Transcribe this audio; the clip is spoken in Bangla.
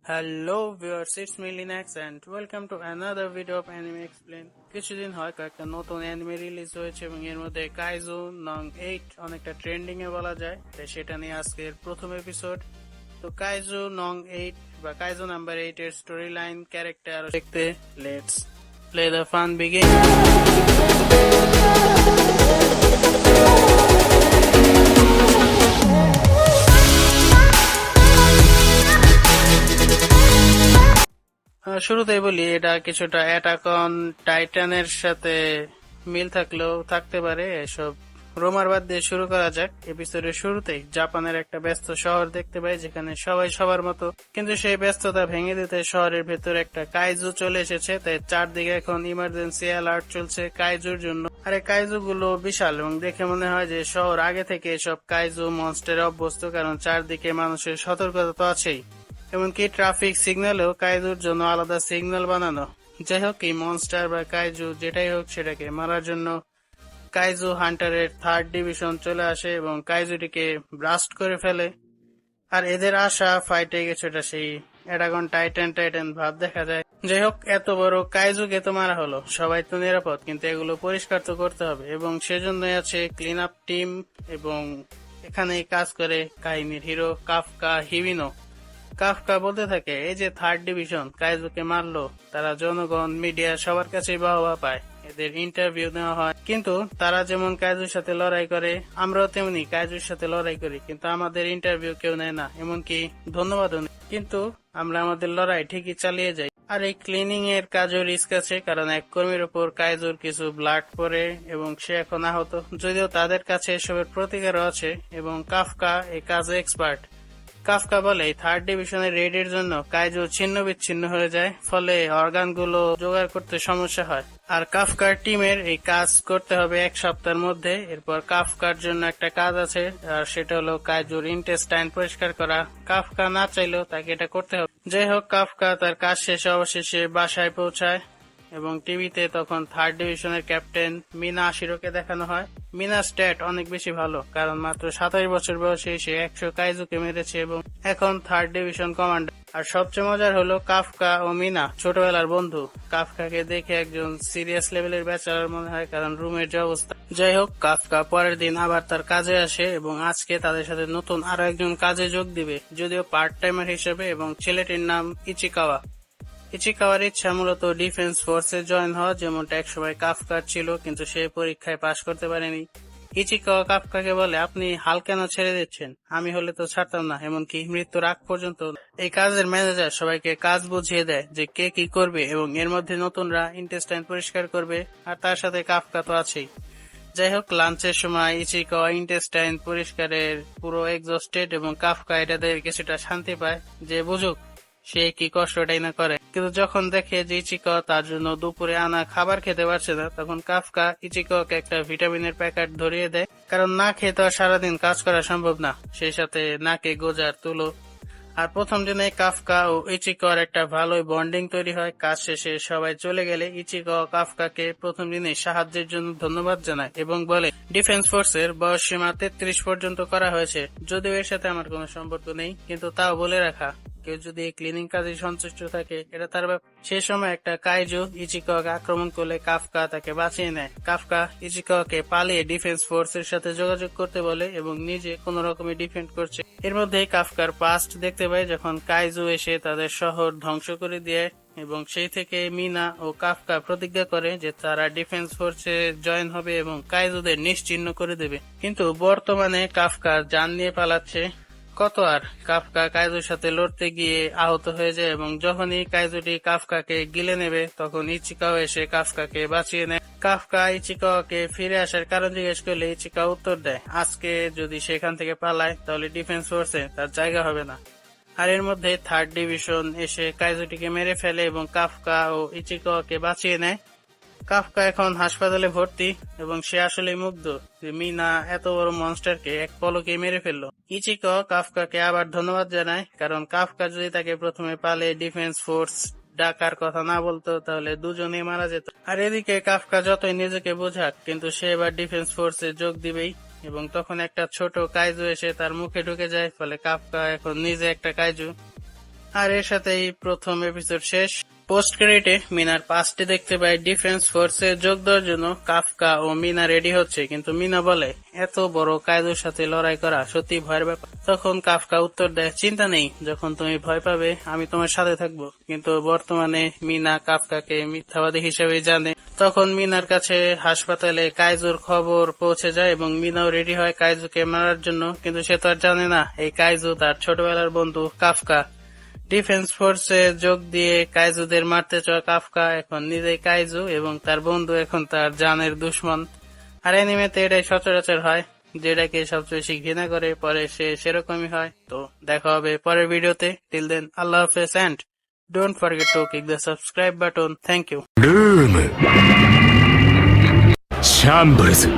Hello viewers, it's me Linux and welcome to another video of anime explain. কিছুদিন হয় কয়েকটা নতুন অ্যানিমে রিলিজ হয়েছে এবং এর মধ্যে কাইজু নং 8 অনেকটা ট্রেন্ডিং এ বলা যায়, তাই সেটা নিয়ে আজকের প্রথম এপিসোড। তো কাইজু নং 8 বা কাইজু নাম্বার 8 এর স্টোরি লাইন, ক্যারেক্টার দেখতে let's play the fun begin. শুরুতেই বলি, এটা কিছুটা অ্যাটাক অন টাইটানের সাথে মিল থাকলেও থাকতে পারে। এসব রোমার বাদ দিয়ে শুরু করা যাক। এপিসোডের শুরুতেই জাপানের একটা ব্যস্ত শহর দেখতে পাই, যেখানে সবাই সবার মতো, কিন্তু সেই ব্যস্ততা ভেঙে দিতে শহরের ভেতর একটা কাইজু চলে এসেছে। তাই চারদিকে এখন ইমার্জেন্সি অ্যালার্ট চলছে কাইজুর জন্য। আর এই কাইজু গুলো বিশাল এবং দেখে মনে হয় যে শহর আগে থেকে সব কাইজু মনস্টারে অভ্যস্ত, কারণ চারদিকে মানুষের সতর্কতা তো আছেই। এমনকি ট্রাফিক সিগন্যালেও কাইজুর জন্য আলাদা সিগন্যাল বানানো। যাই হোক, এই মনস্টার বা কাইজু যেটাই হোক, সেটাকে মারার জন্য কাইজু হান্টারের 3rd ডিভিশন চলে আসে এবং কাইজুটিকে ব্লাস্ট করে ফেলে। আর এদের আশা ফাইটে কিছুটা সেই অ্যাটাগন টাইটান টাইটান ভাব দেখা যায়। যাই হোক, এত বড় কাইজুকে তো মারা হলো, সবাই তো নিরাপদ, কিন্তু এগুলো পরিষ্কার তো করতে হবে এবং সেজন্যই আছে ক্লিন আপ টিম। এবং এখানেই কাজ করে কাহিনীর হিরো কাফকা হিবিনো। কাফকা বলতে থাকে, এই যে 3rd ডিভিশন কাইজুকে মারলো, তারা জনগণ, মিডিয়া সবার কাছেই বাহবা পায়, এদের ইন্টারভিউ নেওয়া হয়। কিন্তু তারা যেমন কাইজুর সাথে লড়াই করে, আমরাও তেমনি কাইজুর সাথে লড়াই করি, কিন্তু আমাদের ইন্টারভিউ কেউ নেয় না, এমনকি ধন্যবাদও নেই। কিন্তু আমরা আমাদের লড়াই ঠিকই চালিয়ে যাই। আর এই ক্লিনিং এর কাজও রিস্ক আছে, কারণ এক কর্মীর উপর কাইজুর কিছু ব্লাড পড়ে এবং সে এখন আহত, যদিও তাদের কাছে এসবের প্রতিকারও আছে এবং কাফকা এই কাজে এক্সপার্ট। কাফকা বলে, 3rd ডিভিশনের রেডের জন্য কাইজু ছিন্ন বিচ্ছিন্ন হয়ে যায়, ফলে অর্গানগুলো জোগাড় করতে সমস্যা হয়। আর কাফকার টিমের এই কাজ করতে হবে 1 সপ্তাহের মধ্যে। এরপর কাফকার জন্য একটা কাজ আছে, আর সেটা হলো কাইজুর ইন্টেস্টাইন পরিষ্কার করা। কাফকা না চাইলেও তাকে এটা করতে হবে। যাই হোক, কাফকা তার কাজ শেষে অবশেষে বাসায় পৌঁছায় এবং টিভিতে তখন 3rd ডিভিশনের ক্যাপ্টেন মিনা আশিরোকে দেখানো হয়। মিনার স্ট্যাট অনেক বেশি ভালো, কারণ মাত্র 27 বছর বয়সে সে 100 কাইজুকে মেরেছে এবং এখন 3rd ডিভিশন কমান্ডার। আর সবচেয়ে মজার হলো, কাফকা ও মিনা ছোটবেলার বন্ধু। কাফকাকে দেখে একজন সিরিয়াস লেভেলের ব্যাচেলর মনে হয়, কারণ রুমের যে অবস্থা। যাই হোক, কাফকা পরের দিন আবার তার কাজে আসে এবং আজকে তাদের সাথে নতুন আরো একজন কাজে যোগ দিবে, যদিও পার্ট টাইমার হিসেবে, এবং ছেলেটির নাম ইচিকাওয়া। ইচিকাওয়ার ইচ্ছা মূলত ডিফেন্স ফোর্সে জয়েন হওয়া, যেমনটা একসময় কাফকার ছিল, কিন্তু সে পরীক্ষায় পাশ করতে পারেনি। ইচিকাওয়া কাফকাকে বলে, আপনি হাল কেন ছেড়ে দিচ্ছেন? আমি হলে তো ছাড়তাম না, এমনকি মৃত্যুর আগ পর্যন্ত। এই কাজের ম্যানেজার সবাইকে কাজ বুঝিয়ে দেয় যে কে কি করবে, এবং এর মধ্যে নতুনরা ইন্টেস্টাইন পরিষ্কার করবে, আর তার সাথে কাফকা তো আছেই। যাই হোক, লাঞ্চের সময় ইচিকাওয়া ইন্টেস্টাইন পরিষ্কারের পুরো এক্সস্টেড এবং কাফকা এটাতে কিছুটা শান্তি পায়, যে বুঝুক সে কি কষ্টটাই না করে। কিন্তু যখন দেখে যে ইচিকাওয়া তার জন্য দুপুরে আনা খাবার খেতে পারছে না, তখন কাফকা ইচিকাওয়াকে একটা ভিটামিনের প্যাকেট ধরিয়ে দেয়, কারণ না খেয়ে তো আর সারাদিন কাজ করা সম্ভব না, সেই সাথে নাকে গোজার তুলো। আর প্রথম দিনে কাফকা ও ইচিকাওয়ার একটা ভালোই বন্ডিং তৈরি হয়। কাজ শেষে সবাই চলে গেলে ইচিকাওয়া কাফকাকে প্রথম দিনে সাহায্যের জন্য ধন্যবাদ জানায় এবং বলে, ডিফেন্স ফোর্সের বয়স সীমা 33 পর্যন্ত করা হয়েছে, যদিও এর সাথে আমার কোনো সম্পর্ক নেই, কিন্তু তাও বলে রাখা, কেউ যদি এই ক্লিনিং কাজে সন্তুষ্ট থাকে এটা তার ব্যাপার। সে সময় একটা কাইজু ইচিকাওয়াকে আক্রমণ করলে কাফকা তাকে বাঁচিয়ে নেয়। কাফকা ইচিকাওয়াকে পালিয়ে ডিফেন্স ফোর্সের সাথে যোগাযোগ করতে বলে এবং নিজে কোন রকমে ডিফেন্ড করছে। এর মধ্যে কাফকার পাস্ট দেখতে পাই, যখন কাইজু এসে তাদের শহর ধ্বংস করে দেয়, এবং সেই থেকে মিনা ও কাফকা প্রতিজ্ঞা করে যে তারা ডিফেন্স ফোর্সে জয়েন হবে এবং কাইজুদের নিশ্চিহ্ন করে দেবে। কিন্তু বর্তমানে কাফকা জান নিয়ে পালাচ্ছে। কত আর, কাফকা কাইজুর সাথে লড়তে গিয়ে আহত হয়ে যায় এবং যখনই কাইজুটি কাফকাকে গিলে নেবে, তখন ইচিকাও এসে কাফকাকে বাঁচিয়ে নেয়। কাফকা ইচিকাওয়াকে ফিরে আসার কারণ জিজ্ঞেস করলে ইচিকাও উত্তর দেয়, আজকে যদি সেখান থেকে পালায় তাহলে ডিফেন্স ফোর্সে তার জায়গা হবে না। আর এর মধ্যে 3rd ডিভিশন এসে কাইজুটিকে মেরে ফেলে এবং কাফকা ও ইচিকাওয়াকে বাঁচিয়ে নেয়। কাফকা এখন হাসপাতালে ভর্তি এবং সে আসলে মুগ্ধ যে মিনা এত বড় মনস্টারকে এক পলকে মেরে ফেললো। ইচিকাওয়া কাফকাকে আবার ধন্যবাদ জানায়, কারণ কাফকা যদি তাকে প্রথমে পালে ডিফেন্স ফোর্স ডাকার কথা না বলতো, তাহলে দুজনেই মারা যেত। আর এদিকে কাফকা যতই নিজেকে বোঝাক, কিন্তু সে এবার ডিফেন্স ফোর্সে যোগ দিবেই, এবং তখন একটা ছোট কাইজু এসে তার মুখে ঢুকে যায়, ফলে কাফকা এখন নিজে একটা কাইজু। আর এর সাথেই প্রথম এপিসোড শেষ। পোস্ট ক্রেডিটে মিনার পাসটি দেখতে পায় ডিফেন্স ফোর্সে যোগ দেওয়ার জন্য কাফকা ও মিনা রেডি হচ্ছে, কিন্তু মিনা বলে এত বড় কায়দুর সাথে লড়াই করা সত্যি ভয়ের ব্যাপার। তখন কাফকা উত্তর দেয়, চিন্তা নেই, যখন তুমি ভয় পাবে আমি তোমার সাথে থাকবো। কিন্তু বর্তমানে মিনা কাফকাকে মিথ্যাবাদী হিসেবে জানে। তখন মিনার কাছে হাসপাতালে কাইজুর খবর পৌঁছে যায় এবং মিনাও রেডি হয় কাইজুকে মারার জন্য, কিন্তু সে তো আর জানে না এই কাইজু তার ছোটবেলার বন্ধু কাফকা। ডিফেন্স ফোর্সে যোগ দিয়ে কাইজুদের মারতে চায় কাফকা এখন নিজেই কাইজু এবং তার বন্ধু এখন তার জানের দুশ্মন। আর অ্যানিমেতে এটাই সচরাচর হয়, যেটাকে সবচেয়ে বেশি ঘৃণা করে পরে সে সেরকমই হয়। তো দেখা হবে পরের ভিডিওতে। টিল দেন, আল্লাহ হাফেজ and don't forget to click the subscribe button. Thank ইউ।ルームシャンブルズ